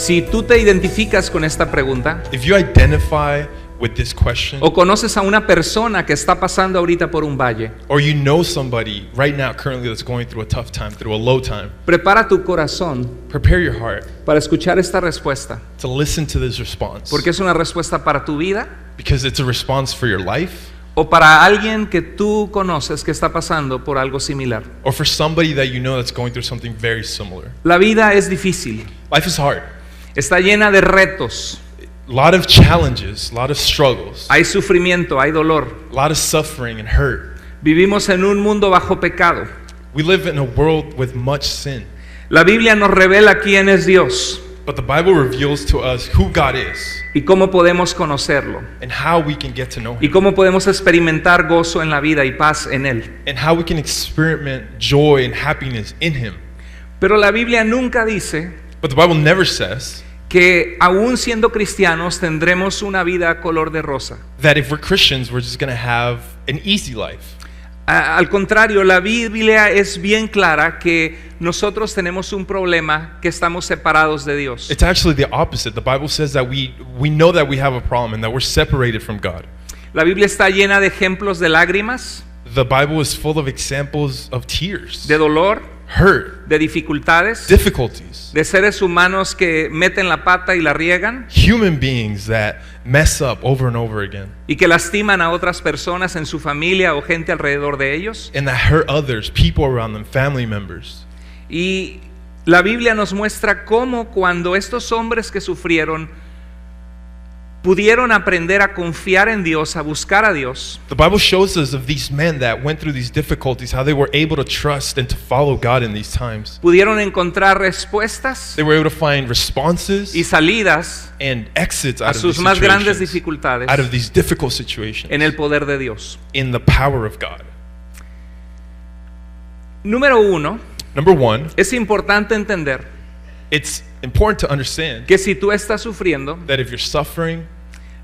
Si tú te identificas con esta pregunta, if you identify with this question, o conoces a una persona que está pasando ahorita por un valle, or you know somebody right now currently that's going through a tough time, through a low time, prepara tu corazón prepare your heart para escuchar esta respuesta, to listen to this response, porque es una respuesta para tu vida because it's a response for your life, o para alguien que tú conoces que está pasando por algo similar. or for somebody that you know that's going through something very similar. La vida es difícil, Life is hard. está llena de retos, A lot of challenges, a lot of struggles, hay sufrimiento, hay dolor. a lot of suffering and hurt. Vivimos en un mundo bajo pecado. We live in a world with much sin. La Biblia nos revela quién es Dios But the Bible reveals to us who God is y cómo podemos conocerlo and how we can get to know y Him cómo podemos experimentar gozo en la vida y paz en Él. and how we can experiment joy and happiness in Him. Pero la Biblia nunca dice But the Bible never says que aún siendo cristianos tendremos una vida color de rosa. that if we're Christians, we're just going to have an easy life. Al contrario, la Biblia es bien clara que nosotros tenemos un problema, que estamos separados de Dios. It's actually the opposite. The Bible says that we know that we have a problem and that we're separated from God. La Biblia está llena de ejemplos de lágrimas, The Bible is full of examples of tears, de dolor, hurt, de dificultades, difficulties, de seres humanos que meten la pata y la riegan human beings that mess up over and over again y que lastiman a otras personas en su familia o gente alrededor de ellos. and that hurt others, people around them, family members. Y la Biblia nos muestra cómo cuando estos hombres que sufrieron pudieron aprender a confiar en Dios, a buscar a Dios, The Bible shows us of these men that went through these difficulties, how they were able to trust and to follow God in these times. pudieron encontrar respuestas They were able to find responses y salidas and exits a out of sus these más grandes situations, dificultades out of these difficult situations, en el poder de Dios. in the power of God. Número uno, Number one, es importante entender it's important to understand que si tú estás sufriendo, that if you're suffering,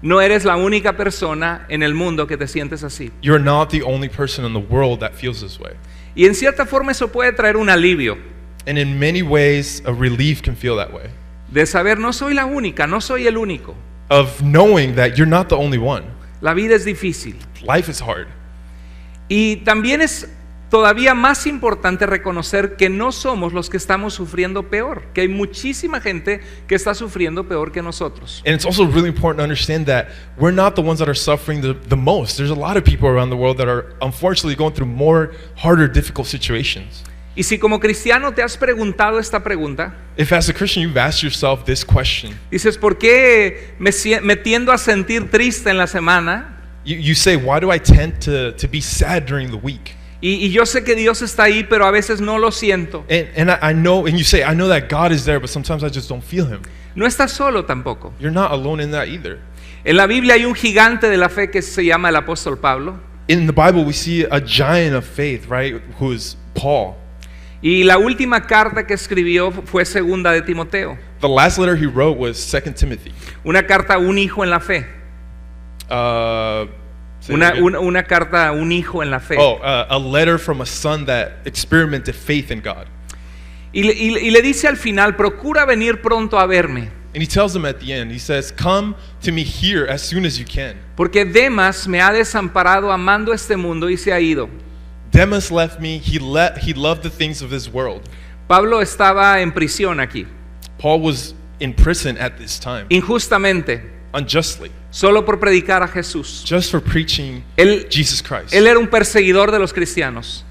no eres la única persona en el mundo que te sientes así. you're not the only person in the world that feels this way. Y en cierta forma eso puede traer un alivio And in many ways, a relief can feel that way. de saber no soy la única, no soy el único. Of knowing that you're not the only one. La vida es difícil. Life is hard. Y también es todavía más importante reconocer que no somos los que estamos sufriendo peor, que hay muchísima gente que está sufriendo peor que nosotros. And it's also really important to understand that we're not the ones that are suffering the most. There's a lot of people around the world that are unfortunately going through more harder, difficult situations. Y si como cristiano te has preguntado esta pregunta, If as a Christian you've asked yourself this question, dices, ¿por qué me tiendo a sentir triste en la semana? you say, why do I tend to be sad during the week? Y yo sé que Dios está ahí, pero a veces no lo siento. And I know, and you say, I know that God is there, but sometimes I just don't feel Him. No estás solo tampoco. You're not alone in that either. En la Biblia hay un gigante de la fe que se llama el apóstol Pablo. In the Bible, we see a giant of faith, right, who is Paul. Y la última carta que escribió fue segunda de Timoteo. The last letter he wrote was 2 Timothy. Una carta a un hijo en la fe. Say that again. Una carta a un hijo en la fe. A letter from a son that experimented faith in God. Y le dice al final, procura venir pronto a verme, And he tells them at the end, he says, come to me here as soon as you can. porque Demas me ha desamparado amando este mundo y se ha ido. Demas left me, he loved the things of this world. Pablo estaba en prisión aquí, Paul was in prison at this time, injustamente, unjustly, solo por predicar a Jesús. just for preaching Él Jesus Christ. era un perseguidor de los cristianos.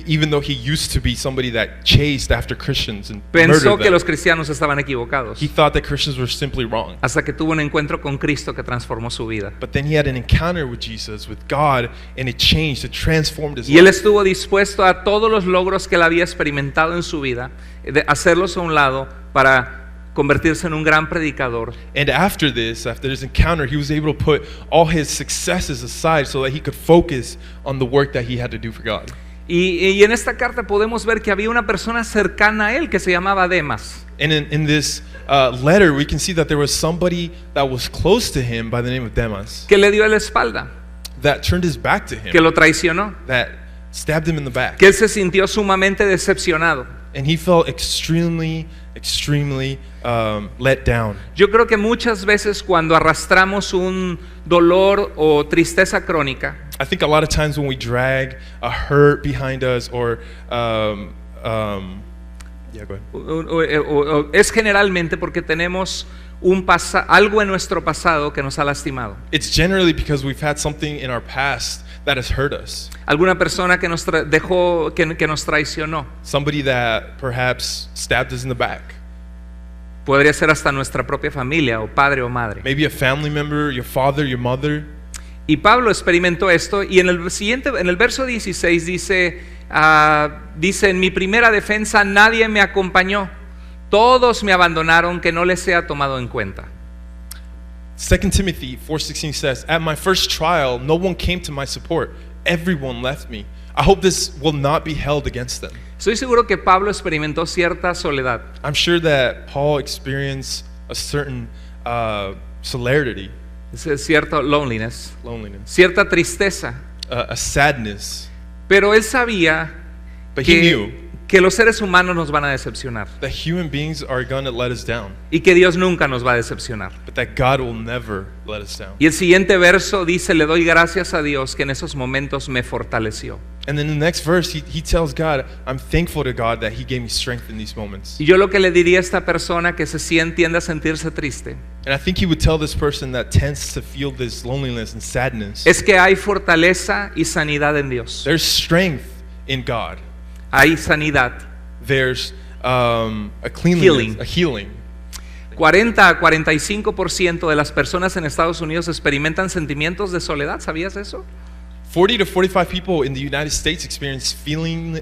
Even though he used to be somebody that chased after Christians and murdered Pensó que them, los cristianos estaban equivocados, he thought that Christians were simply wrong. hasta que tuvo un encuentro con Cristo que transformó su vida. But then he had an encounter with Jesus, with God, and it changed, it transformed his Y él life. estuvo dispuesto a todos los logros que él había experimentado en su vida, de hacerlos a un lado para convertirse en un gran predicador. And after this encounter, he was able to put all his successes aside so that he could focus on the work that he had to do for God. Y en esta carta podemos ver que había una persona cercana a él que se llamaba Demas. And in this letter, we can see that there was somebody that was close to him by the name of Demas Que le dio la espalda, that turned his back to him, que lo traicionó, that stabbed him in the back. que él se sintió sumamente decepcionado. And he felt extremely let down. Yo creo que muchas veces cuando arrastramos un dolor o tristeza crónica, I think a lot of times when we drag a hurt behind us or yeah, go ahead. es generalmente porque tenemos algo en nuestro pasado que nos ha lastimado. It's generally because we've had something in our past that has hurt us. Alguna persona que nos dejó, que nos traicionó. Somebody that perhaps stabbed us in the back. Podría ser hasta nuestra propia familia, o padre o madre. Maybe a family member, your father, your mother. Y Pablo experimentó esto, y en el verso 16 dice, en mi primera defensa nadie me acompañó, todos me abandonaron, que no les sea tomado en cuenta. 2 Timothy 4:16 says, at my first trial, no one came to my support. Everyone left me. I hope this will not be held against them. Estoy seguro que Pablo experimentó cierta soledad. I'm sure that Paul experienced a certain solemnity, Cierta loneliness, loneliness, cierta tristeza. a sadness. Pero él sabía But he knew que los seres humanos nos van a decepcionar that human beings are going to let us down, y que Dios nunca nos va a decepcionar. but that God will never let us down. Y el siguiente verso dice, le doy gracias a Dios que en esos momentos me fortaleció. And then the next verse, he tells God, I'm thankful to God that he gave me strength in these moments. Y yo lo que le diría a esta persona que tiende a sentirse triste And I think he would tell this person that tends to feel this loneliness and sadness, es que hay fortaleza y sanidad en Dios. there's strength in God. Hay sanidad. There's a cleanliness, Healing. a healing. 40 a 45% de las personas en Estados Unidos experimentan sentimientos de soledad. ¿Sabías eso? 40 to 45 people in the United States experience feelings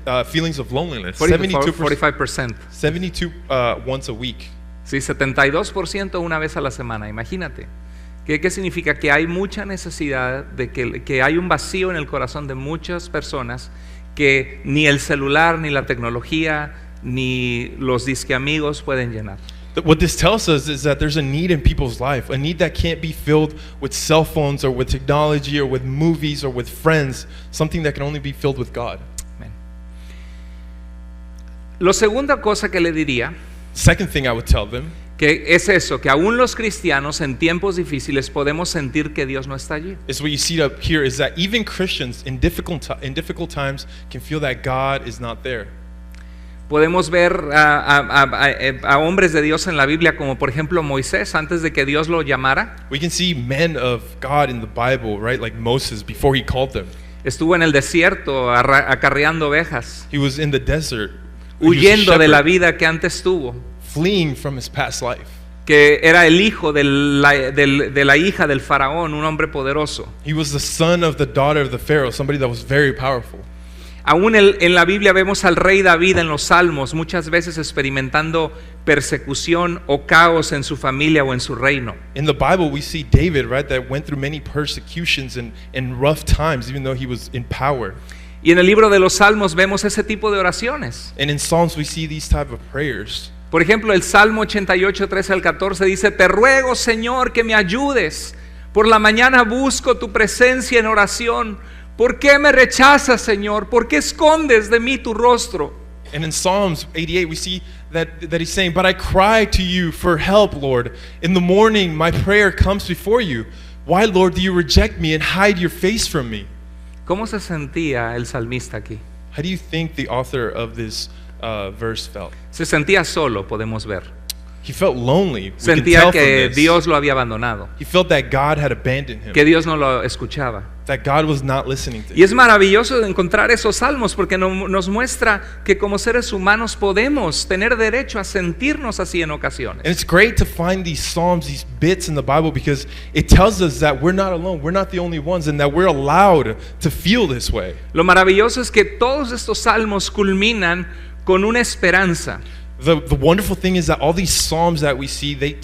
of loneliness. 45%. 72 once a week. Sí, 72% una vez a la semana. Imagínate. ¿Qué significa? Que hay mucha necesidad de que hay un vacío en el corazón de muchas personas que ni el celular, ni la tecnología, ni los disque amigos pueden llenar. What this tells us is that there's a need in people's life, a need that can't be filled with cell phones or with technology or with movies or with friends, something that can only be filled with God. Amén. Lo segunda cosa que le diría, Second thing I would tell them que es eso, que aún los cristianos en tiempos difíciles podemos sentir que Dios no está allí. is what you see up here is that even Christians in difficult times can feel that God is not there. Podemos ver a hombres de Dios en la Biblia, como por ejemplo Moisés, antes de que Dios lo llamara. We can see men of God in the Bible, right? Like Moses before he called them. Estuvo en el desierto acarreando ovejas, He was in the desert, he was a huyendo de la shepherd, vida que antes tuvo, fleeing from his past life. que era el hijo de la hija del faraón, un hombre poderoso. He was the son of the daughter of the Pharaoh, somebody that was very powerful. Aún en la Biblia vemos al rey David en los Salmos, muchas veces experimentando persecución o caos en su familia o en su reino. In the Bible, we see David, right, that went through many persecutions and rough times, even though he was in power. Y en el libro de los Salmos vemos ese tipo de oraciones. And in Psalms, we see these type of prayers. Por ejemplo, el Salmo 88, 13 al 14 dice, te ruego, Señor, que me ayudes. Por la mañana busco tu presencia en oración. ¿Por qué me rechazas, Señor? ¿Por qué escondes de mí tu rostro? And in Psalms 88, we see that he's saying, but I cry to you for help, Lord. In the morning, my prayer comes before you. Why, Lord, do you reject me and hide your face from me? ¿Cómo se sentía el salmista aquí? How do you think the author of this verse felt? Se sentía solo, podemos ver. He felt lonely. We can Sentía tell que from this. Dios lo había abandonado, He felt that God had abandoned him, que Dios no lo escuchaba. that God was not listening to Y him. es maravilloso encontrar esos salmos porque nos muestra que como seres humanos podemos tener derecho a sentirnos así en ocasiones. And it's great to find these psalms, these bits in the Bible, because it tells us that we're not alone, we're not the only ones, and that we're allowed to feel this way. Lo maravilloso es que todos estos salmos culminan con una esperanza. The wonderful thing is that all these psalms that we see, they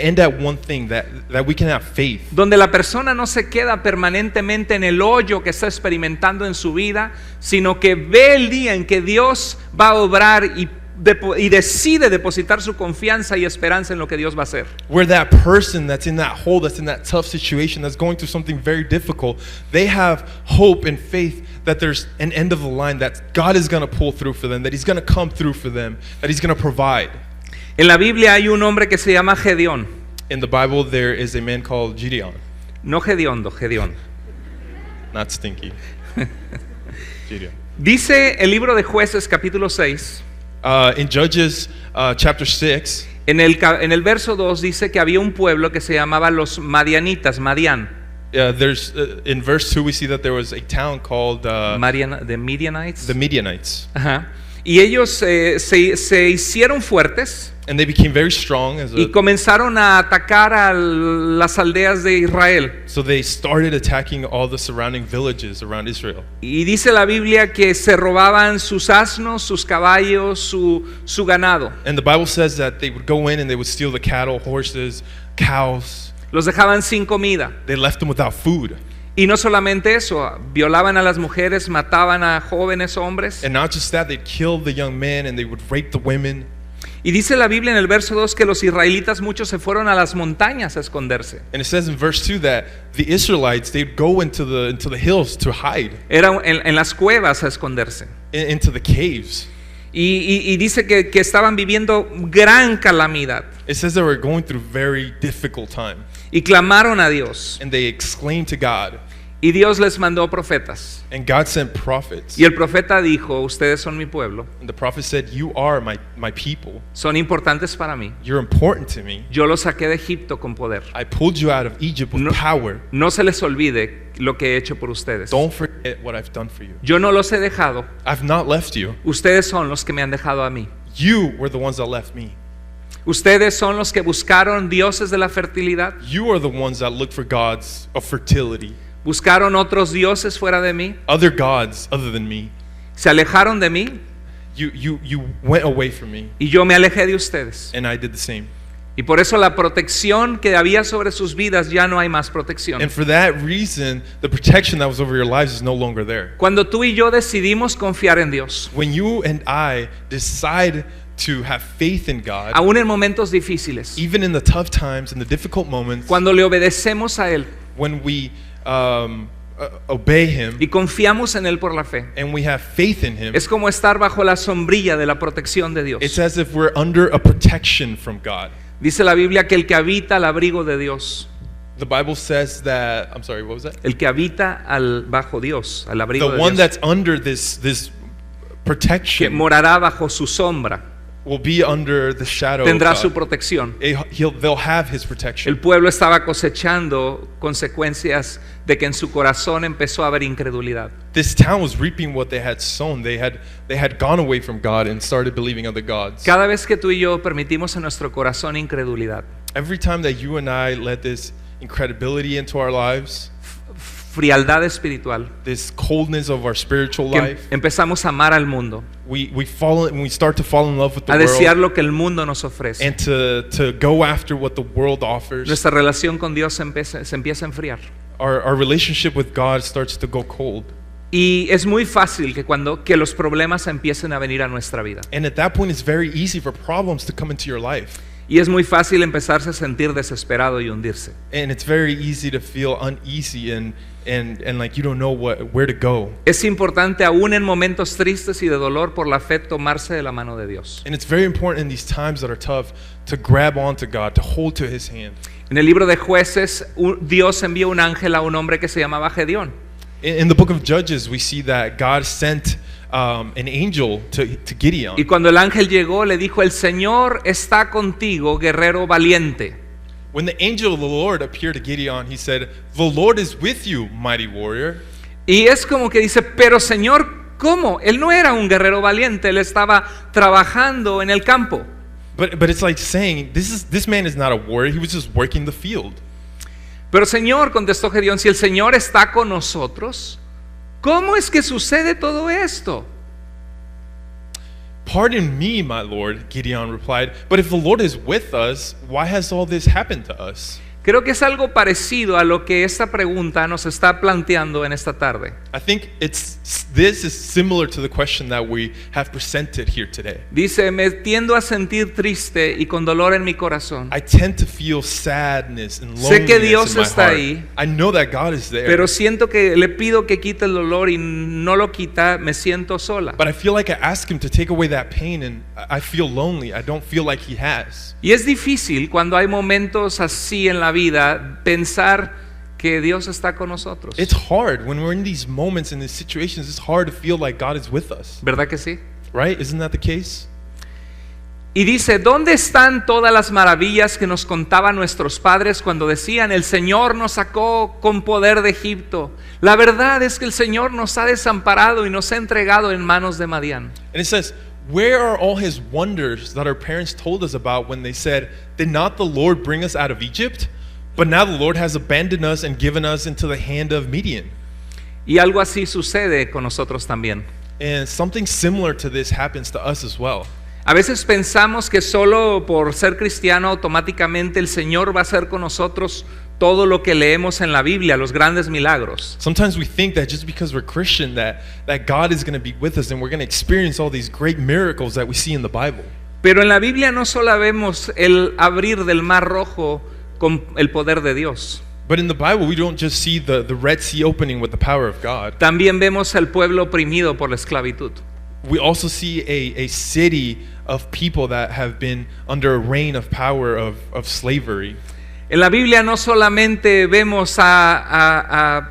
end at one thing, that we can have faith. Donde la persona no se queda permanentemente en el hoyo que está experimentando en su vida, sino que ve el día en que Dios va a obrar y y decide depositar su confianza y esperanza en lo que Dios va a hacer. Where that person that's in that hole, that's in that tough situation, that's going through something very difficult, they have hope and faith that there's an end of the line, that God is going to pull through for them, that He's going to come through for them, that He's going to provide. En la Biblia hay un hombre que se llama Gedeón. In the Bible, there is a man called Gideon, No Gediondo, Gedeón. not Stinky. Gideon. Dice el libro de Jueces capítulo 6, In Judges chapter 6, en el verso 2 dice que había un pueblo que se llamaba los Madianitas, Madián. in verse 2, we see that there was a town called The Midianites. the Midianites. Ajá. Y ellos se hicieron fuertes And they became very strong as y comenzaron a atacar a las aldeas de Israel. so they started attacking all the surrounding villages around Israel. Y dice la Biblia que se robaban sus asnos, sus caballos, su ganado. And the Bible says that they would go in and they would steal the cattle, horses, cows. Los dejaban sin comida. They left them without food. Y no solamente eso, violaban a las mujeres, mataban a jóvenes hombres. And not just that, they'd kill the young men and they would rape the women. Y dice la Biblia en el verso 2 que los israelitas muchos se fueron a las montañas a esconderse. And it says in verse 2 that the Israelites, they'd go into the hills to hide, Era en las cuevas a esconderse. into the caves. Y dice que estaban viviendo gran calamidad. It says they were going through very difficult time. Y clamaron a Dios. And they exclaimed to God. Y Dios les mandó profetas. And God sent prophets. Y el profeta dijo, ustedes son mi pueblo, And the prophet said, you are my people. son importantes para mí. You're important to me. Yo los saqué de Egipto con poder. I pulled you out of Egypt with No. power. No se les olvide lo que he hecho por ustedes. Don't forget what I've done for you. Yo no los he dejado, I've not left you. ustedes son los que me han dejado a mí. You were the ones that left me. Ustedes son los que buscaron dioses de la fertilidad, You are the ones that looked for gods of fertility, buscaron otros dioses fuera de mí, other gods other than me. se alejaron de mí You went away from me, y yo me alejé de ustedes. and I did the same. Y por eso la protección que había sobre sus vidas ya no hay más protección. And for that reason, the protection that was over your lives is no longer there. Cuando tú y yo decidimos confiar en Dios, When you and I decide to have faith in God, aún en momentos difíciles, even in the tough times, in the difficult moments, cuando le obedecemos a Él when we obey Him y confiamos en Él por la fe, and we have faith in Him, es como estar bajo la sombrilla de la protección de Dios. it's as if we're under a protection from God. Dice la Biblia que el que habita al abrigo de Dios, The Bible says that, I'm sorry, what was that? el que habita bajo Dios, al abrigo The de one Dios, that's under this que protection morará bajo su sombra, will be under the shadow tendrá of su God. protección. They'll have His El protection. pueblo estaba cosechando consecuencias de que en su corazón empezó a haber incredulidad. This town was reaping what they had sown. They had gone away from God and started believing other gods. Cada vez que tú y yo permitimos en nuestro corazón incredulidad, Every time that you and I let this incredibility into our lives, frialdad espiritual, this coldness of our spiritual que life, empezamos a amar al mundo, we start to fall in love with the a desear world lo que el mundo nos ofrece, and to go after what the world offers. nuestra relación con Dios se empieza a enfriar. Our relationship with God starts to go cold. Y es muy fácil que los problemas empiecen a venir a nuestra vida. And at that point, it's very easy for problems to come into your life. Y es muy fácil empezarse a sentir desesperado y hundirse. And it's very easy to feel uneasy and like you don't know where to go. Es importante aún en momentos tristes y de dolor por la fe tomarse de la mano de Dios. And it's very important in these times that are tough to grab onto God, to hold to His hand. En el libro de Jueces, Dios envió un ángel a un hombre que se llamaba Gedeón. In the book of Judges, we see that God sent an angel to Gideon. Y cuando el ángel llegó, le dijo: el Señor está contigo, guerrero valiente. When the angel of the Lord appeared to Gideon, he said, "The Lord is with you, mighty warrior." Y es como que dice: pero Señor, ¿cómo? Él no era un guerrero valiente, él estaba trabajando en el campo. But it's like saying, this man is not a warrior, he was just working the field. Pero Señor, contestó Gedeón, si el Señor está con nosotros, ¿cómo es que sucede todo esto? Pardon me, my Lord, Gideon replied, but if the Lord is with us, why has all this happened to us? Creo que es algo parecido a lo que esta pregunta nos está planteando en esta tarde. I think this is similar to the question that we have presented here today. Dice, me tiendo a sentir triste y con dolor en mi corazón, I tend to feel sadness and Sé que loneliness Dios in my está heart. ahí, I know that God is there, pero siento que le pido que quite el dolor y no lo quita, me siento sola. but I feel like I ask Him to take away that pain, and I feel lonely. I don't feel like He has. Y es difícil cuando hay momentos así en la vida pensar que Dios está con nosotros. It's hard when we're in these moments, in these situations. It's hard to feel like God is with us, ¿Verdad que sí? right? Isn't that the case? Y dice, ¿dónde están todas las maravillas que nos contaban nuestros padres cuando decían, el Señor nos sacó con poder de Egipto? La verdad es que el Señor nos ha desamparado y nos ha entregado en manos de Madián. And it says, where are all His wonders that our parents told us about when they said, did not the Lord bring us out of Egypt? But now the Lord has abandoned us and given us into the hand of Midian. Y algo así sucede con nosotros también. And something similar to this happens to us as well. A veces pensamos que solo por ser cristiano automáticamente el Señor va a hacer con nosotros todo lo que leemos en la Biblia, los grandes milagros. Sometimes we think that just because we're Christian that God is going to be with us and we're going to experience all these great miracles that we see in the Bible. Pero en la Biblia no solo vemos el abrir del Mar Rojo con el poder de Dios. But in the Bible, we don't just see the Red Sea opening with the power of God. También vemos al pueblo oprimido por la esclavitud. We also see a city of people that have been under a reign of power of slavery. En la Biblia no solamente vemos a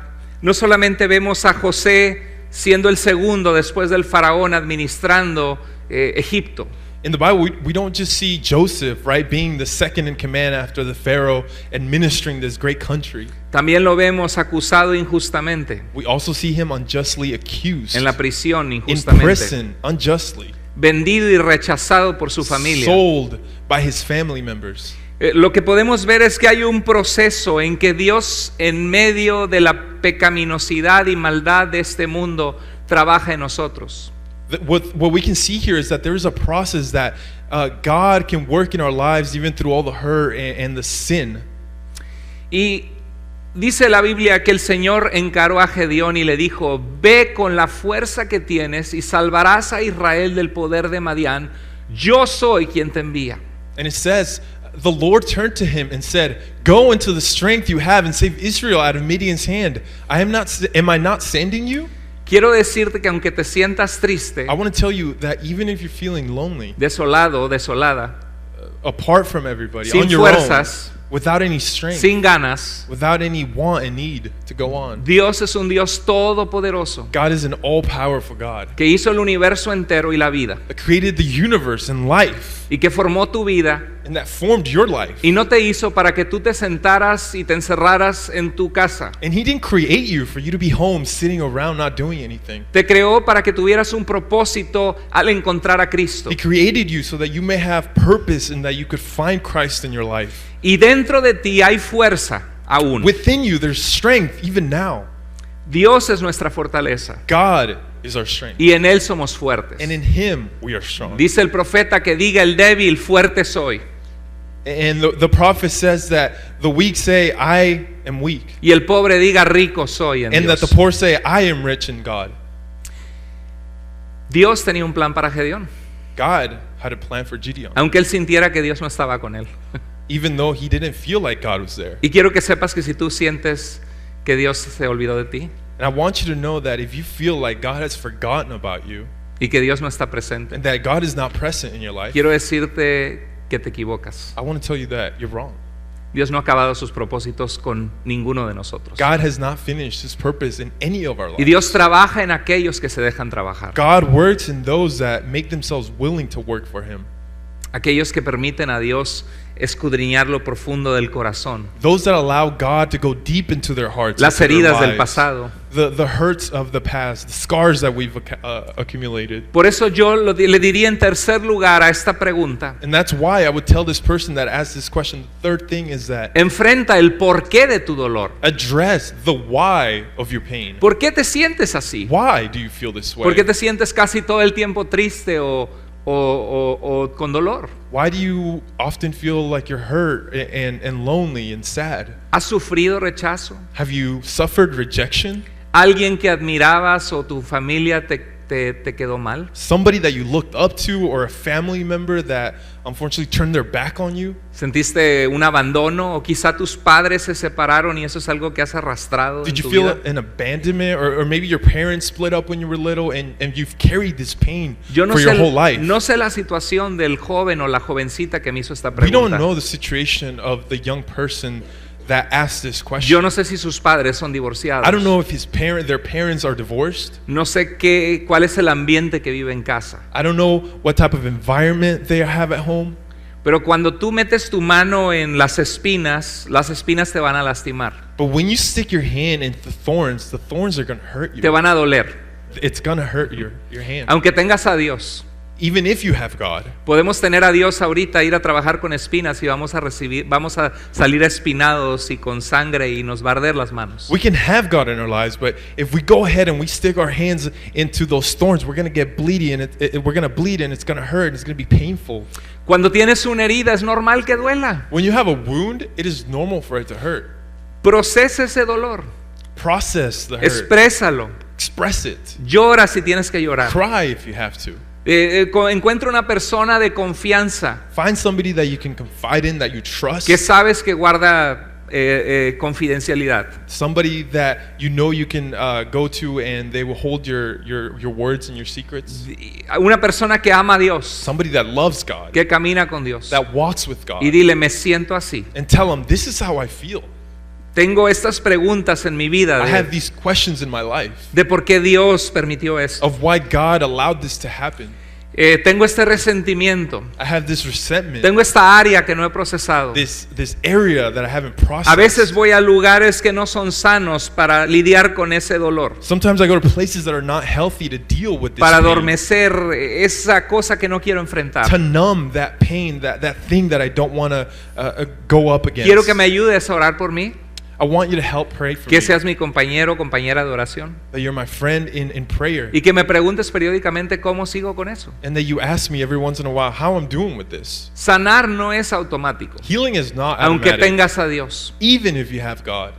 José siendo el segundo después del faraón administrando Egipto. In the Bible, we don't just see Joseph, right, being the second in command after the Pharaoh, administering this great country. También lo vemos acusado injustamente, We also see him unjustly accused, en la prisión in injustamente, prison unjustly, vendido y rechazado por su familia. sold by his family members. Lo que podemos ver es que hay un proceso en que Dios, en medio de la pecaminosidad y maldad de este mundo, trabaja en nosotros. What we can see here is that there is a process that God can work in our lives even through all the hurt and the sin. Y dice la Biblia que el Señor encaró a Gedeón y le dijo, ve con la fuerza que tienes y salvarás a Israel del poder de Madián. Yo soy quien te envía. And it says, the Lord turned to him and said, go into the strength you have and save Israel out of Midian's hand. Am I not sending you? Quiero decirte que aunque te sientas triste, I want to tell you that even if you're feeling lonely, desolado o desolada, apart from everybody, sin on your fuerzas, own, without any strength, sin ganas, without any want and need to go on, Dios es un Dios todopoderoso God is an all-powerful God que hizo el universo entero y la vida that created the universe and life y que formó tu vida and that formed your life. y no te hizo para que tú te sentaras y te encerraras en tu casa. And He didn't create you for you to be home sitting around not doing anything. Te creó para que tuvieras un propósito al encontrar a Cristo. He created you so that you may have purpose and that you could find Christ in your life. Y dentro de ti hay fuerza aún. Within you, there's strength even now. Dios es nuestra fortaleza God is our strength. y en Él somos fuertes. And in Him, we are strong. Dice el profeta que diga el débil, fuerte soy. And the prophet says that the weak say, I am weak. Y el pobre diga rico soy en And that Dios. the poor say, I am rich in God. Dios tenía un plan para Gedeón, God had a plan for Gideon, aunque él sintiera que Dios no estaba con él. even though he didn't feel like God was there. Y quiero que sepas que si tú sientes que Dios se olvidó de ti And I want you to know that if you feel like God has forgotten about you y que Dios no está presente, and that God is not present in your life, quiero decirte que te equivocas. I want to tell you that you're wrong. Dios no ha acabado sus propósitos con ninguno de nosotros. God has not finished His purpose in any of our Y lives. Dios trabaja en aquellos que se dejan trabajar. God works in those that make themselves willing to work for Him. Aquellos que permiten a Dios escudriñar lo profundo del corazón, Those that allow God to go deep into their hearts, las into their heridas del lives, pasado. the hurts of the past, the scars that we've accumulated. Por eso yo le diría en tercer lugar a esta pregunta: And that's why I would tell this person that asked this question, the third thing is that enfrenta el porqué de tu dolor. address the why of your pain. ¿Por qué te sientes así? Why do you feel this ¿Por qué way? te sientes casi todo el tiempo triste o o con dolor? Why do you often feel like you're hurt and lonely and sad? ¿Has sufrido rechazo? Have you suffered rejection? ¿Alguien que admirabas o tu familia te quedó mal? Somebody that you looked up to or a family member that unfortunately turned their back on you? ¿Sentiste un abandono o quizá tus padres se separaron y eso es algo que has arrastrado en Did you tu feel vida? an abandonment or maybe your parents split up when you were little and you've carried this pain Yo no for your whole sé, life? no sé la situación del joven o la jovencita que me hizo esta We don't pregunta. know the situation of the young person that asked this Yo question. no sé si sus padres son divorciados. I don't know if their parents are divorced. No sé cuál es el ambiente que vive en casa. I don't know what type of environment they have at home. Pero cuando tú metes tu mano en las espinas te van a lastimar, But when you stick your hand into the thorns are going to hurt te you. van a doler. It's going to hurt your hand. Aunque tengas a Dios, Even if you have God. podemos tener a Dios ahorita, ir a trabajar con espinas y vamos a salir espinados y con sangre y nos va a arder las manos. We can have God in our lives, but if we go ahead and we stick our hands into those thorns, we're going to get bleedy and we're going to bleed and it's going to hurt and it's going to be painful. Cuando tienes una herida es normal que duela. When you have a wound, it is normal for it to hurt. Procesa ese dolor, Process the hurt. exprésalo, Express it. llora si tienes que llorar. Cry if you have to. Encuentra una persona de confianza Find somebody that you can confide in, that you trust. que sabes que guarda confidencialidad. Somebody that you know you can go to and they will hold your words and your secrets. Una persona que ama a Dios, Somebody that loves God, que camina con Dios. that walks with God. Y dile, me siento así. And tell them, this is how I feel. Tengo estas preguntas en mi vida I have these questions in my life de por qué Dios permitió esto. of why God allowed this to happen. Tengo este resentimiento. I have this resentment, Tengo esta área que no he procesado. this area that I haven't A veces processed. voy a lugares que no son sanos para lidiar con ese dolor, Sometimes I go to places that are not healthy to deal with this para pain, adormecer esa cosa que no quiero enfrentar. to numb that pain, that thing that I don't want to go up against. Quiero que me ayudes a orar por mí, I want you to help pray for que me, seas mi compañero o compañera de oración that you're my friend in prayer, y que me preguntes periódicamente cómo sigo con eso. and that you ask me every once in a while how I'm doing with this. Sanar no es automático, Healing is not aunque automatic, tengas a Dios, even if you have God,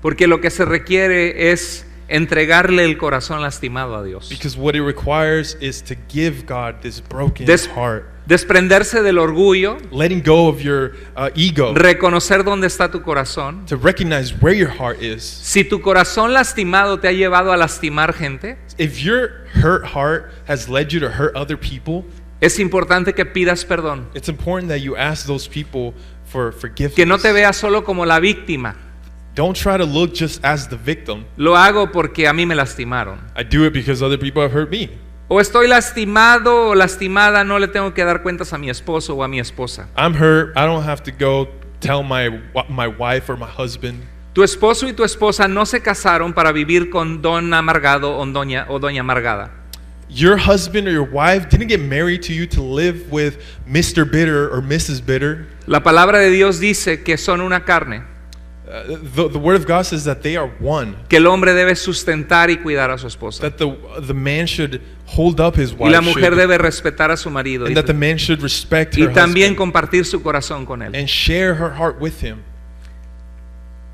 porque lo que se requiere es entregarle el corazón lastimado a Dios. because what it requires is to give God this broken Des- heart, Desprenderse del orgullo, letting go of your ego, reconocer dónde está tu corazón. to recognize where your heart is. Si tu corazón lastimado te ha llevado a lastimar gente, If your hurt heart has led you to hurt other people, es importante que pidas perdón, it's important that you ask those people for forgiveness. que no te veas solo como la víctima. Don't try to look just as the victim. Lo hago porque a mí me lastimaron. I do it because other people have hurt me. O estoy lastimado o lastimada, no le tengo que dar cuentas a mi esposo o a mi esposa. I'm hurt. I don't have to go tell my wife or my husband. Tu esposo y tu esposa no se casaron para vivir con don amargado o doña amargada. Your husband or your wife didn't get married to you to live with Mr. Bitter or Mrs. Bitter. La palabra de Dios dice que son una carne, The Word of God says that they are one. que el hombre debe sustentar y cuidar a su esposa. That the man should hold up his Y wife, la mujer should- debe respetar a su marido and that the man should respect y her también husband compartir su corazón con él. and share her heart with him.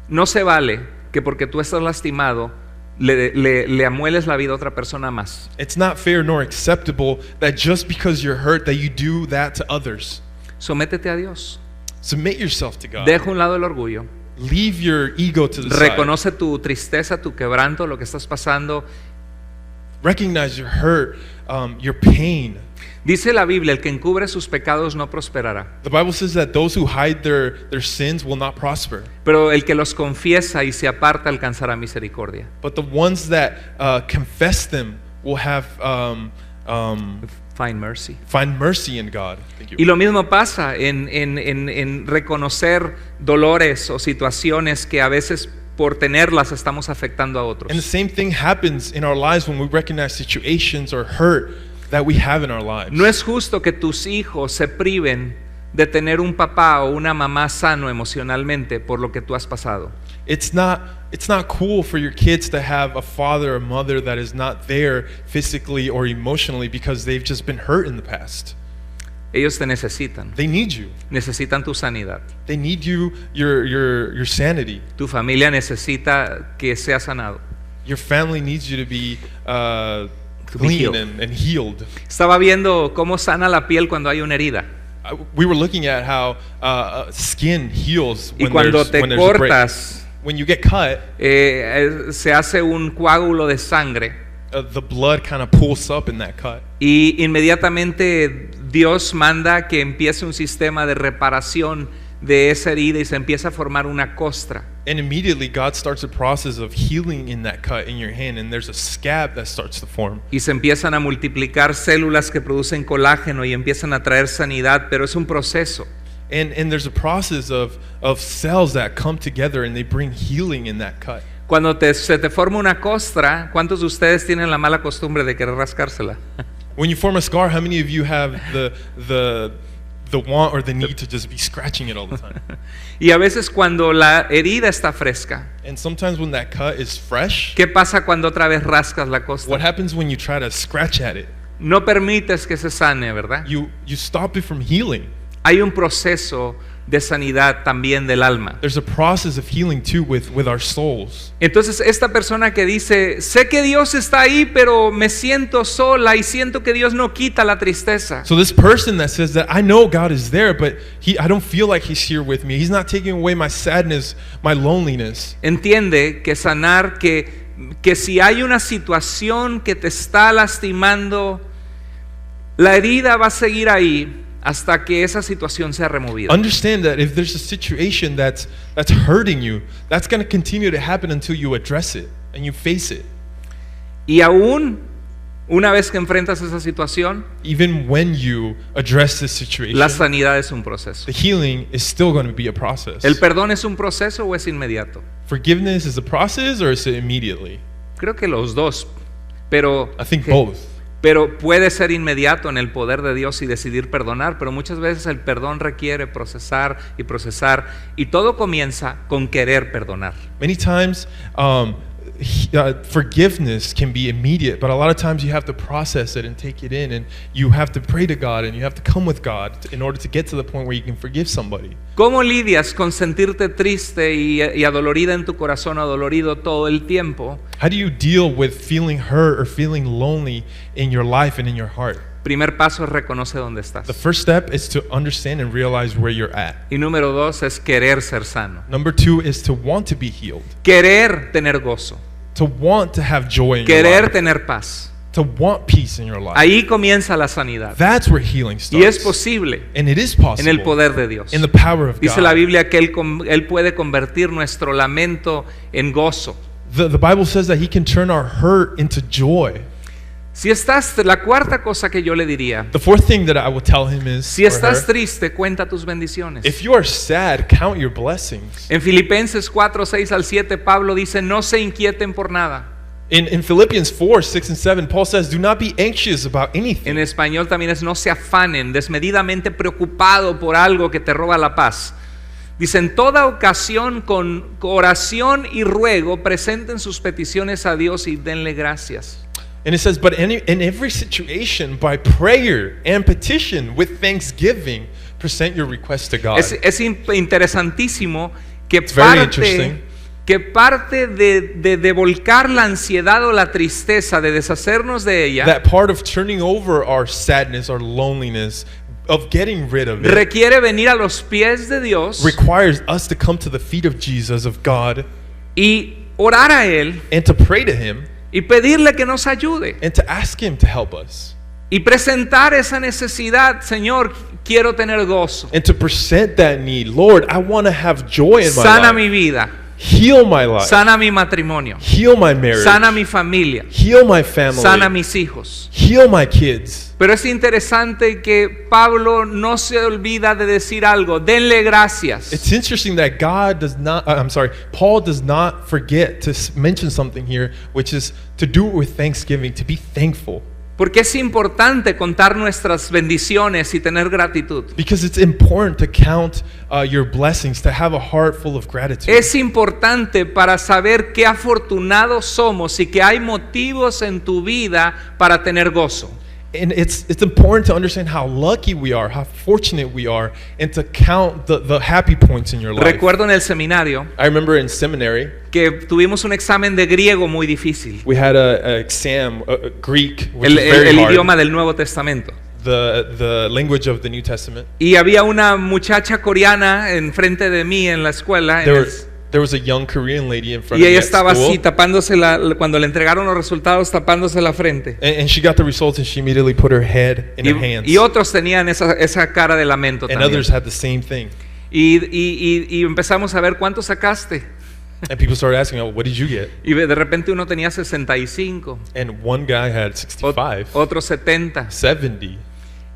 No se vale que porque tú estás lastimado le amueles la vida a otra persona más. It's not fair nor acceptable that just because you're hurt that you do that to others. Sométete a Dios. Submit yourself to God. Deja a un lado el orgullo. Leave your ego to the side. Reconoce tu tristeza, tu quebranto, lo que estás pasando. Recognize your hurt, your pain. Dice la Biblia, el que encubre sus pecados no prosperará, The Bible says that those who hide their sins will not prosper. pero el que los confiesa y se aparta alcanzará misericordia. But the ones that confess them will have Find mercy. find mercy in God. Thank you. Y lo mismo pasa en reconocer dolores o situaciones que a veces por tenerlas estamos afectando a otros. And the same thing happens in our lives when we recognize situations or hurt that we have in our lives. No es justo que tus hijos se priven de tener un papá o una mamá sano emocionalmente por lo que tú has pasado. It's not cool for your kids to have a father or mother that is not there physically or emotionally because they've just been hurt in the past. Ellos te necesitan. They need you. Necesitan tu sanidad. They need you, your sanity. Tu familia necesita que seas sanado. Your family needs you to be To be clean healed. and healed. Estaba viendo cómo sana la piel cuando hay una herida. We were looking at how skin heals Y when cuando there's, te when there's a break. cortas, When you get cut, se hace un coágulo de sangre the blood kind of pulls up in that cut. y inmediatamente Dios manda que empiece un sistema de reparación de esa herida y se empieza a formar una costra. And immediately God starts a process of healing in that cut in your hand, and there's a scab that starts to form. Y se empiezan a multiplicar células que producen colágeno y empiezan a traer sanidad, pero es un proceso. And there's a process of cells that come together and they bring healing in that cut. Cuando se te forma una costra, ¿cuántos de ustedes tienen la mala costumbre de querer rascársela? When you form a scar, how many of you have the want or the need to just be scratching it all the time? Y a veces cuando la herida está fresca, And sometimes when that cut is fresh, ¿qué pasa cuando otra vez rascas la what costra? happens when you try to scratch at it? No permites que se sane, ¿verdad? You stop it from healing. Hay un proceso de sanidad también del alma. There's a process of healing too with our souls. Entonces esta persona que dice, sé que Dios está ahí, pero me siento sola y siento que Dios no quita la tristeza. So this person that says that I know God is there, but I don't feel like He's here with me. He's not taking away my sadness, my loneliness. Entiende que sanar, que si hay una situación que te está lastimando, la herida va a seguir ahí hasta que esa situación sea removida. Understand that if there's a situation that's hurting you, that's going to continue to happen until you address it and you face it. Y aún una vez que enfrentas esa situación, Even when you address this situation, la sanidad es un proceso. the healing is still going to be a process. ¿El perdón es un proceso o es inmediato? Forgiveness is a process or is it immediately? Creo que los dos, pero I think both. Pero puede ser inmediato en el poder de Dios y decidir perdonar, pero muchas veces el perdón requiere procesar, y todo comienza con querer perdonar. Many times, forgiveness can be immediate, but a lot of times you have to process it and take it in, and you have to pray to God, and you have to come with God in order to get to the point where you can forgive somebody. ¿Cómo lidias con sentirte triste y adolorida en tu corazón, adolorido todo el tiempo? How do you deal with feeling hurt or feeling lonely in your life and in your heart? Primer paso es reconocer dónde estás. The first step is to understand and realize where you're at. Y número dos es querer ser sano. Number two is to want to be healed, Querer tener gozo. to want to have joy in your Querer life, tener paz. to want peace in your life. Ahí comienza la sanidad. That's where healing Y es starts. posible And it is en possible el poder de Dios. in the power of Dice la God. Biblia que Él puede convertir nuestro lamento en gozo. The Bible says that He can turn our hurt into joy. Si estás, la cuarta cosa que yo le diría, The fourth thing that I would tell him is, si or estás her, triste, cuenta tus bendiciones. if you are sad, count your blessings. En Filipenses 4, 6 al 7, Pablo dice, no se inquieten por nada. In Philippians 4, 6, and 7, Paul says, do not be anxious about anything. En español también es, no se afanen, desmedidamente preocupado por algo que te roba la paz. Dice, en toda ocasión, con oración y ruego, presenten sus peticiones a Dios y denle gracias. And it says, but in every situation, by prayer and petition, with thanksgiving, present your request to God. Es interesantísimo que very interesting. parte de volcar la ansiedad o la tristeza, de deshacernos de ella, That part of turning over our sadness, our loneliness, of getting rid of it, requiere venir a los pies de Dios requires us to come to the feet of Jesus, of God, y orar a Él and to pray to Him, y pedirle que nos ayude and to ask Him to help us, y presentar esa necesidad. Señor, quiero tener gozo, and to present that need. Lord, I want to have joy in my sana life. mi vida, Heal my life. sana mi matrimonio, Heal my marriage. sana mi familia, Heal my family. sana mis hijos. Heal my kids. Pero es interesante que Pablo no se olvida de decir algo, denle gracias. It's interesting that Paul does not forget to mention something here, which is to do it with thanksgiving, to be thankful. Porque es importante contar nuestras bendiciones y tener gratitud. Because it's important to count your blessings, to have a heart full of gratitude. Es importante para saber qué afortunados somos y que hay motivos en tu vida para tener gozo. And it's important to understand how lucky we are, how fortunate we are, and to count the happy points in your life. Recuerdo en el seminario I remember in seminary, que tuvimos un examen de griego muy difícil, we had a exam, Greek, which el, is very el hard, idioma del Nuevo Testamento. the language of the New Testament. Y había una muchacha coreana enfrente de mí en la escuela There was a young Korean lady in front y of me ella at estaba school, así tapándose cuando le entregaron los resultados, tapándose la frente. and she got the results, and she immediately put her head in her hands. Y otros tenían esa cara de lamento And también. others had the same thing. Y empezamos a ver cuánto sacaste. And people started asking, oh, what did you get? Y de repente uno tenía 65, And one guy had 65, otro 70. 70.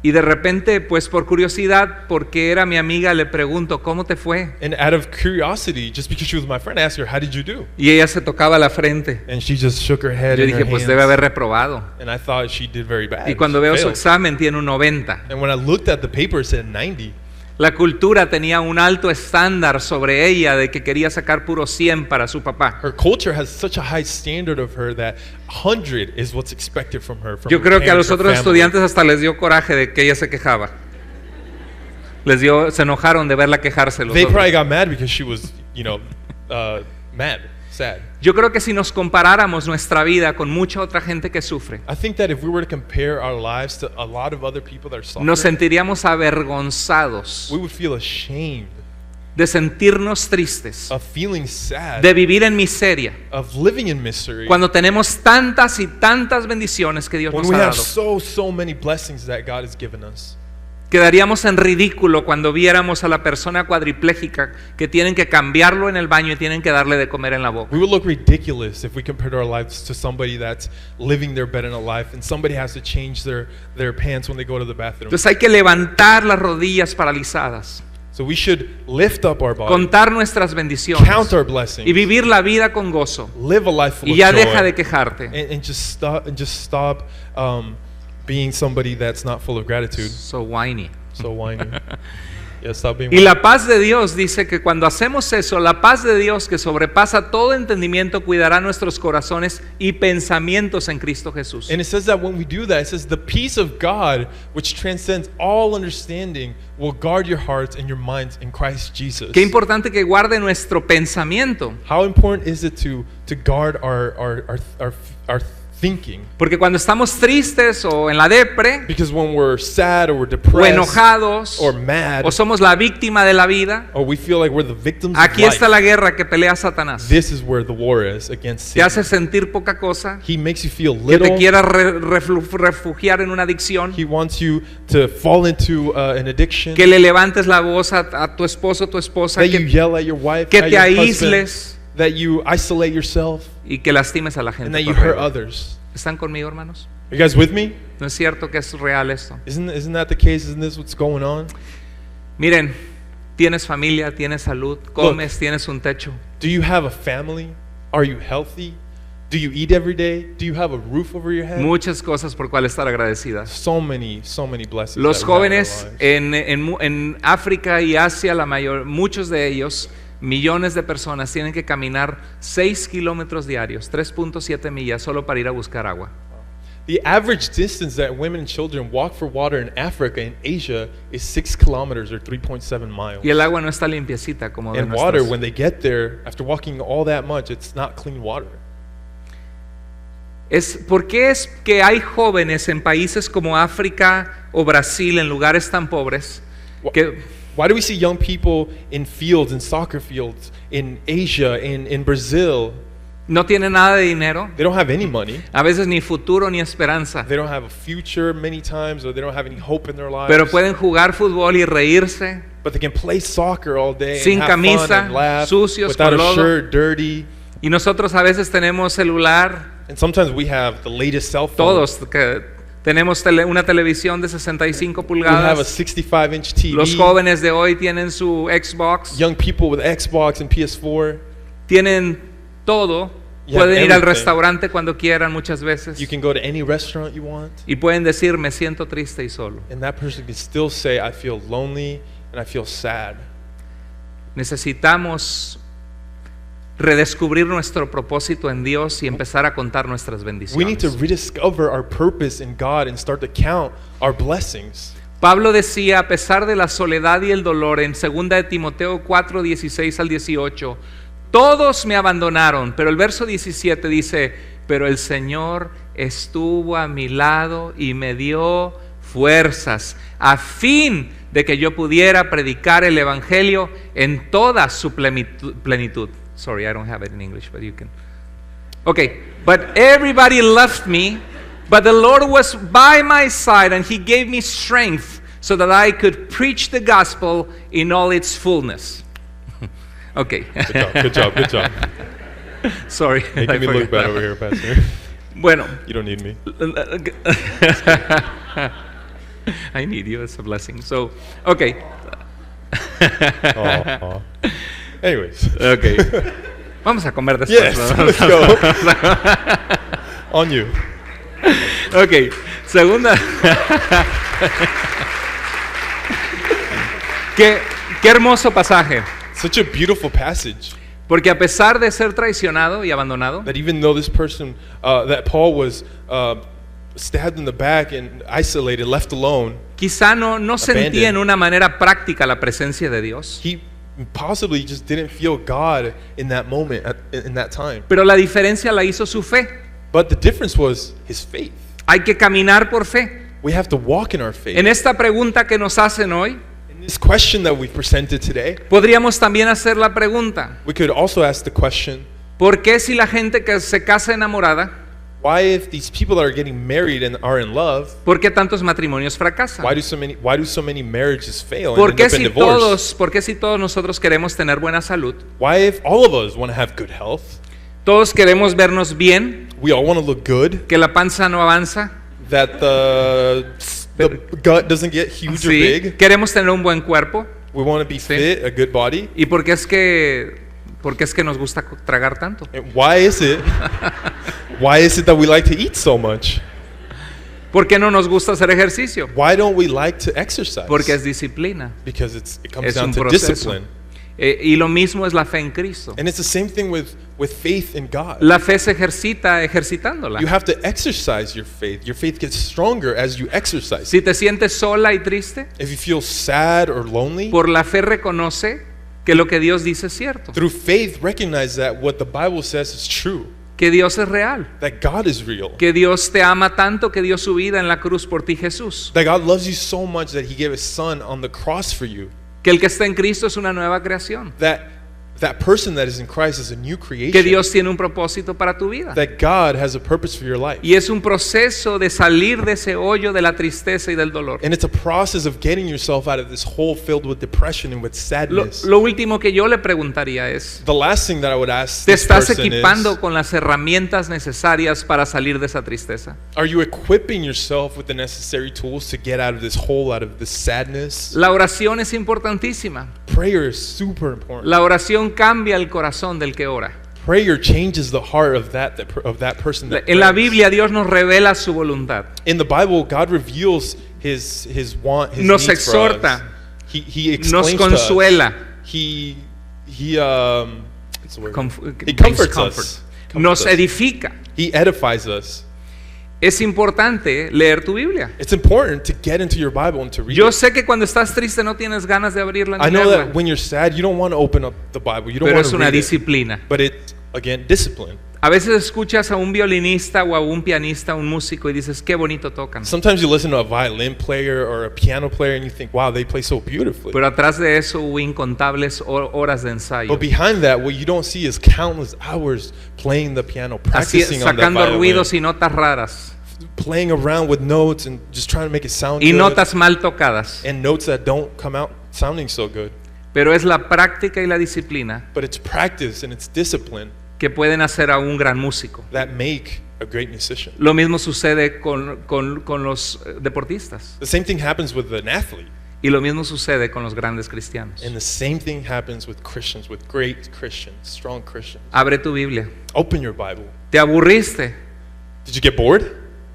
Y de repente, pues por curiosidad, porque era mi amiga, le pregunto, ¿cómo te fue? And out of curiosity, just because she was my friend, I asked her, how did you do? Y ella se tocaba la frente. And she just shook her head Yo in dije, her pues hands. debe haber reprobado. And I thought she did very bad. Y cuando She veo su failed. examen tiene un 90. And when I looked at the paper, it said 90. La cultura tenía un alto estándar sobre ella de que quería sacar puro 100 para su papá. Her culture has such a high standard of her that 100 is what's expected from her. From Yo her creo que a parents, los her otros family. estudiantes hasta les dio coraje de que ella se quejaba. Se enojaron de verla quejarse los They otros. probably got mad because she was, mad, sad. Yo creo que si nos comparáramos nuestra vida con mucha otra gente que sufre, I think that if we were to compare our lives to a lot of other people that are suffering, nos sentiríamos avergonzados we would feel ashamed de sentirnos tristes, of feeling sad, de vivir en miseria, of living in misery, cuando tenemos tantas y tantas bendiciones que Dios when nos we ha have dado. so many blessings that God has given us. Quedaríamos en ridículo cuando viéramos a la persona cuadripléjica que tienen que cambiarlo en el baño y tienen que darle de comer en la boca. We would look ridiculous if we compared our lives to somebody that's living their bed in a life and somebody has to change their pants when they go to the bathroom. Entonces hay que levantar las rodillas paralizadas, So we should lift up our body, contar nuestras bendiciones count our blessings, y vivir la vida con gozo. live a life full Y of ya joy, deja de quejarte. and just stop being somebody that's not full of gratitude. So whiny. So whiny. Yeah, stop being Y la paz de Dios dice que cuando hacemos eso, la paz de Dios que sobrepasa todo entendimiento cuidará nuestros corazones y pensamientos en Cristo Jesús. And it says that when we do that, it says the peace of God, which transcends all understanding, will guard your hearts and your minds in Christ Jesus. Qué importante que guarde nuestro pensamiento, How important is it to guard our thinking? porque cuando estamos tristes o en la depre Because when we're sad or we're o depressed enojados or mad o somos la víctima de la vida, or we feel like we're the victims aquí of está life, la guerra que pelea Satanás. this is where the war is against Te hace Satan. sentir poca cosa, He makes you feel que te little. quiera refugiar en una adicción, He wants you to fall into an addiction, que le levantes la voz a tu esposo, tu esposa, that you que yell at your wife, te at your husband, aísles that you isolate yourself, y que lastimes a la and gente. that a tu you hurt alrededor. others. ¿Están conmigo, hermanos? Are you guys with me? ¿No es cierto que es real esto? Isn't that the case? Isn't this what's going on? Miren, tienes familia, tienes salud, comes, tienes un techo. Do you have a family? Are you healthy? Do you eat every day? Do you have a roof over your head? Muchas cosas por cuales estar agradecidas. So many blessings. Los that we have in our jóvenes lives. en África y Asia, muchos de ellos, millones de personas, tienen que caminar 6 kilómetros diarios, 3.7 millas, solo para ir a buscar agua. The average distance that women and children walk for water in Africa and Asia is 6 kilometers or 3.7 miles. Y el agua no está limpiecita como de And water, nuestras. when they get there, after walking all that much, it's not clean water. ¿Por qué es que hay jóvenes en países como África o Brasil, en lugares tan pobres, que Why do we see young people in fields, in soccer fields, in Asia, in Brazil? no tienen nada de dinero? They don't have any money. A veces ni futuro ni esperanza, They don't have a future many times, or they don't have any hope in their lives. pero pueden jugar fútbol y reírse But they can play soccer all day Sin and have fun camisa, and laugh, sucios, without con a lodo. shirt, dirty. y nosotros a veces tenemos celular, And sometimes we have the latest cell phone. todos que tenemos una televisión de 65 We have a pulgadas. 65-inch TV. Los jóvenes de hoy tienen su Xbox, Young people with Xbox and PS4. tienen todo You have Pueden ir al everything. restaurante cuando quieran muchas veces. You can go to any restaurant you want, Y pueden decir, me siento triste y solo. and that person can still say, I feel lonely and I feel sad. Necesitamos redescubrir nuestro propósito en Dios y empezar a contar nuestras We need to bendiciones. rediscover our purpose in God and start to count our blessings. Pablo decía, a pesar de la soledad y el dolor, en 2 de Timoteo 4, 16 al 18, todos me abandonaron, pero el verso 17 dice, pero el Señor estuvo a mi lado y me dio fuerzas, a fin de que yo pudiera predicar el Evangelio en toda su plenitud. Sorry, I don't have it in English, but you can. Okay, but everybody left me, but the Lord was by my side and He gave me strength so that I could preach the gospel in all its fullness. Okay. Good job, good job, good job. Sorry. I Making me look forgot bad that. over here, Pastor. Bueno. You don't need me. I need you, it's a blessing. So, okay. Aw. Anyways. Okay. Vamos a comer después. Yes, let's go. On you. Okay. Segunda. Qué hermoso pasaje. Such a beautiful passage. Porque a pesar de ser traicionado y abandonado, That even though this person, that Paul was stabbed in the back and isolated, left alone, quizá no sentía en una manera práctica la presencia de Dios. he possibly just didn't feel God in that moment, in that time. Pero la diferencia la hizo su fe. But the difference was his faith. Hay que caminar por fe. We have to walk in our faith. En esta pregunta que nos hacen hoy, In this question that we presented today, podríamos también hacer la pregunta, we could also ask the question, ¿por qué si la gente que se casa enamorada, why if these people that are getting married and are in love, por qué tantos matrimonios fracasan? why do so many marriages fail and end up in divorce? ¿Por qué si todos nosotros queremos tener buena salud? Why if all of us want to have good health, Todos queremos vernos bien, we all want to look good, que la panza no avanza, that the gut doesn't get huge or sí, big, queremos tener un buen cuerpo, we want to be Sí. fit, a good body, ¿y por qué es que nos gusta tragar tanto? and why is it that we like to eat so much? ¿Por qué no nos gusta hacer ejercicio? Why don't we like to exercise? Porque es disciplina, Because it comes es down un to proceso. discipline. Y lo mismo es la fe en Cristo. And it's the same thing with faith in God. La fe se ejercita ejercitándola. You have to exercise your faith. Your faith gets stronger as you exercise. Si te sientes sola y triste, If you feel sad or lonely, por la fe reconoce que lo que Dios dice es cierto, through faith recognize that what the Bible says is true, que Dios es real, that God is real, que Dios te ama tanto que dio su vida en la cruz por ti, Jesús, that God loves you so much that he gave his son on the cross for you, que el que está en Cristo es una nueva creación, that person that is in Christ is a new que creation, Dios tiene un propósito para tu vida. that God has a purpose for your life. Y es un proceso de salir de ese hoyo de la tristeza y del dolor. And it's a process of getting yourself out of this hole filled with depression and with sadness. Lo último que yo le preguntaría es, The last thing that I would ask ¿te this estás person equipando is, con las herramientas necesarias para salir de esa tristeza? are you equipping yourself with the necessary tools to get out of this hole, out of this sadness? La oración es importantísima. Prayer is super important. La oración cambia el corazón del que ora. Prayer changes the heart of that person that En la prays. Biblia Dios nos revela su voluntad. In the Bible, God reveals his want, his Nos needs for us. exhorta. He Nos explains to us. consuela. He what's the word? He Brings comforts comfort. us. Nos Comforts us. edifica. He edifies us. Es importante leer tu Biblia. It's important to get into your Bible and to read Yo it. sé que cuando estás triste no tienes ganas de abrirla I ni know leerla, that when you're sad, you don't want to open up the Bible. You don't pero want es to una read it. disciplina. But it's, again, discipline. A veces escuchas a un violinista o a un pianista, un músico y dices, qué bonito tocan. Sometimes you listen to a violin player or a piano player and you think, wow, they play so beautifully. Pero atrás de eso hubo incontables horas de ensayo, But behind that, what you don't see is countless hours playing the piano, así, practicing on that sacando violin, ruidos y notas raras playing around with notes and just trying to make it sound y good, notas mal tocadas. and notes that don't come out sounding so good. Pero es la práctica y la disciplina But it's practice and it's discipline que pueden hacer a un gran músico. that make a great musician. Lo mismo sucede con los deportistas. The same thing happens with an athlete. Y lo mismo sucede con los grandes cristianos. And the same thing happens with Christians, with great Christians, strong Christians. Abre tu Biblia. Open your Bible. Te aburriste, Did you get bored?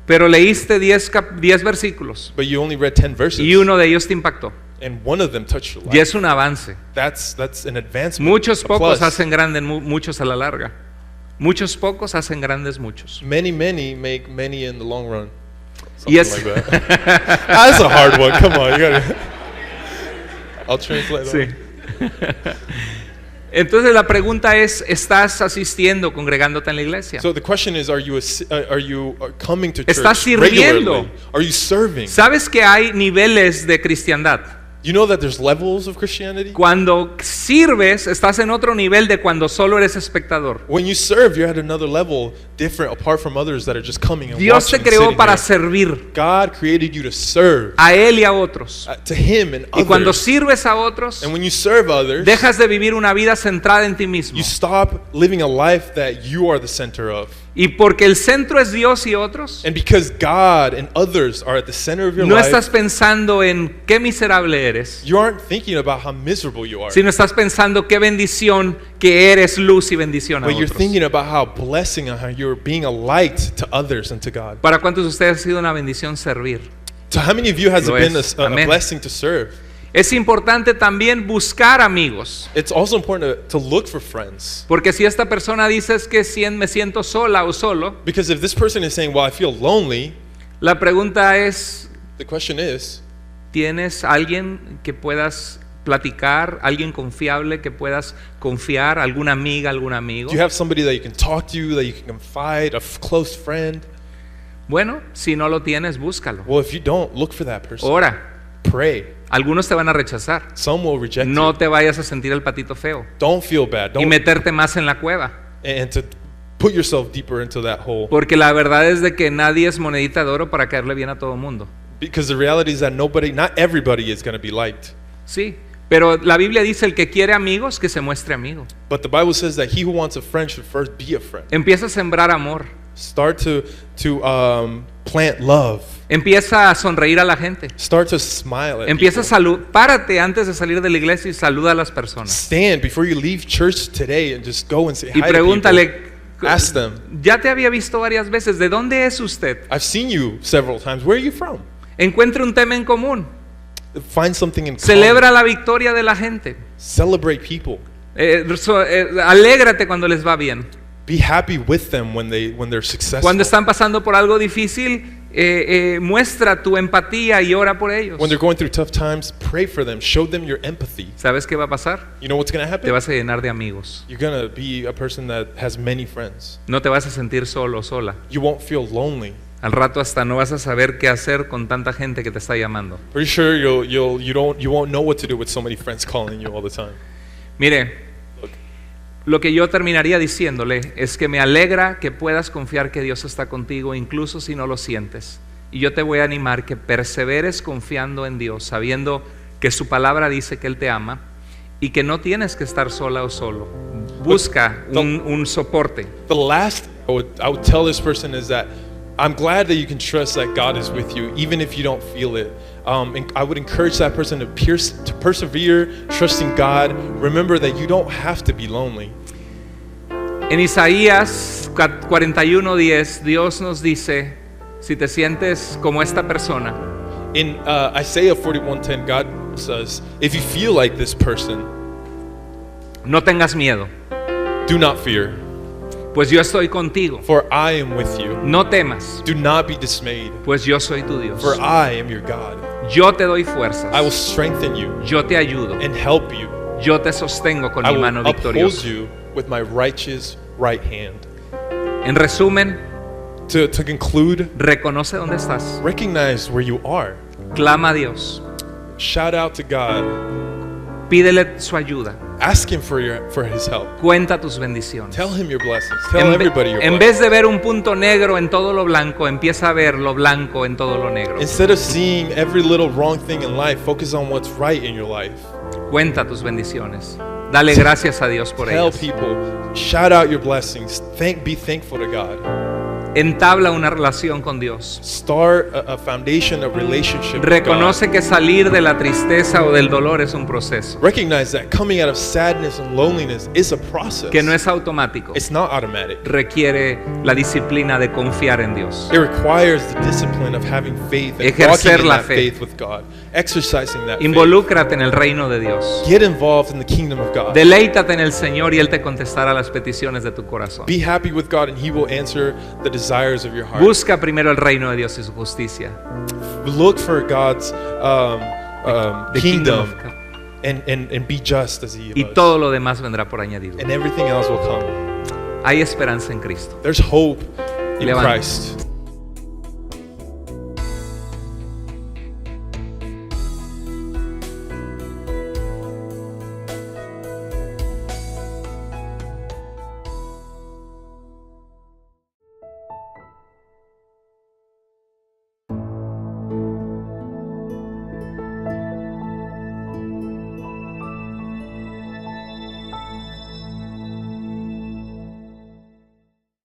pero leíste 10 versículos But you only read 10 verses. y uno de ellos te impactó. And one of them touched your Y life. es un avance. That's an advancement. Muchos a pocos plus. hacen grandes muchos a la larga. Muchos pocos hacen grandes muchos. Many make many in the long run. Y Something es, like that. That's a hard one. Come on, you gotta. I'll translate that. sí. Entonces la pregunta es, ¿estás asistiendo, congregándote en la iglesia? So the question is, are you coming to church ¿Estás sirviendo? regularly? Are you serving? ¿Sabes que hay niveles de cristiandad? You know that there's levels of Christianity? Cuando sirves, estás en otro nivel de cuando solo eres espectador. When you serve, you're at another level, different apart from others that are just coming and Dios te watching, creó sitting para there. servir God created you to serve a Él y a otros. to Him and Y cuando others. sirves a otros, And when you serve others, dejas de vivir una vida centrada en ti mismo. you stop living a life that you are the center of. Y porque el centro es Dios y otros, And because God and others are at the center of your no life, estás pensando en qué miserable eres, you aren't thinking about how miserable you are. sino estás pensando qué bendición que eres luz y bendición a But you're otros. thinking about how blessing and how you're being a light to others and to God. ¿Para cuántos de ustedes ha sido una bendición servir? So how many of you has it Lo been es. a Amén. blessing to serve? Es importante también buscar amigos. It's also important to look for friends. Porque si esta persona dice es que me siento sola o solo, Because if this person is saying, well, I feel lonely, la pregunta es, the question is, ¿tienes alguien que puedas platicar, alguien confiable que puedas confiar, alguna amiga, algún amigo? do you have somebody that you can talk to, that you can confide, close friend? Bueno, si no lo tienes, búscalo. Well, if you don't, look for that person. Ora. Pray. Algunos te van a rechazar. Some will reject No you. te vayas a sentir el patito feo Don't feel bad. y Don't, meterte más en la cueva. and to put yourself deeper into that hole. Porque la verdad es de que nadie es monedita de oro para caerle bien a todo mundo. Because the reality is that not everybody is going to be liked. Sí, pero la Biblia dice el que quiere amigos, que se muestre amigo. But the Bible says that he who wants a friend should first be a friend. Empieza a sembrar amor. Start to plant love. Empieza a sonreír a la gente. Start to smile at Empieza a people. saludar. Párate antes de salir de la iglesia y saluda a las personas. Stand before you leave church today and just go and say Y hi to pregúntale, people. Ask them. ya te había visto varias veces, ¿de dónde es usted? I've seen you several times. Where are you from? Encuentre un tema en común. Find something in common. Celebra la victoria de la gente. Celebrate people. Alégrate cuando les va bien. Be happy with them when they're successful. Cuando están pasando por algo difícil, muestra tu empatía y ora por ellos. When they're going through tough times, pray for them. Show them your empathy. ¿Sabes qué va a pasar? You know what's going to Te happen? vas a llenar de amigos. You're going to be a person that has many friends. No te vas a sentir solo o sola. You won't feel lonely. Al rato hasta no vas a saber qué hacer con tanta gente que te está llamando. Pretty sure you won't know what to do with so many friends calling you all the time. Mire, lo que yo terminaría diciéndole es que me alegra que puedas confiar que Dios está contigo, incluso si no lo sientes. Y yo te voy a animar que perseveres confiando en Dios, sabiendo que su palabra dice que Él te ama y que no tienes que estar sola o solo. Busca un soporte. The last I would tell this person is that I'm glad that you can trust that God is with you, even if you don't feel it. And I would encourage that person to persevere, trusting God. Remember that you don't have to be lonely. En Isaías 41:10, Dios nos dice, si te sientes como esta persona, In Isaiah 41:10, God says, if you feel like this person, no tengas miedo, do not fear, pues yo estoy contigo. for I am with you. No temas, Do not be dismayed, pues yo soy tu Dios. for I am your God. Yo te doy fuerzas. I will strengthen you Yo te ayudo. and help you. Yo te sostengo con I mi will mano uphold victoriosa. you with my righteous right hand. En resumen, To conclude, reconoce dónde estás. recognize where you are. Clama a Dios. Shout out to God. Pídele su ayuda. Ask Him for His help. Cuenta tus bendiciones. Tell Him your blessings. Tell everybody your En blessings. vez de ver un punto negro en todo lo blanco, empieza a ver lo blanco en todo lo negro. Instead of seeing every little wrong thing in life, focus on what's right in your life. Cuenta tus bendiciones. Dale gracias a Dios por Tell ellas. people, shout out your blessings. Be thankful to God. entabla una relación con Dios. Start a foundation of relationship with God. Reconoce que salir de la tristeza o del dolor es un proceso, Recognize that coming out of sadness and loneliness is a process. que no es automático. It's not automatic. Requiere la disciplina de confiar en Dios. It requires the discipline of having faith and Ejercer walking in la that fe. faith with God, exercising that faith. Involúcrate en el reino de Dios. Get involved in the kingdom of God. Deleítate en el Señor y Él te contestará las peticiones de tu corazón. Be happy with God and He will answer the desires of your heart. Busca primero el reino de Dios y su justicia. Look for God's The kingdom of God. and be just as He Y was. todo lo demás vendrá por añadidura. And everything else will come. Hay esperanza en Cristo. There's hope in Levanta. Christ.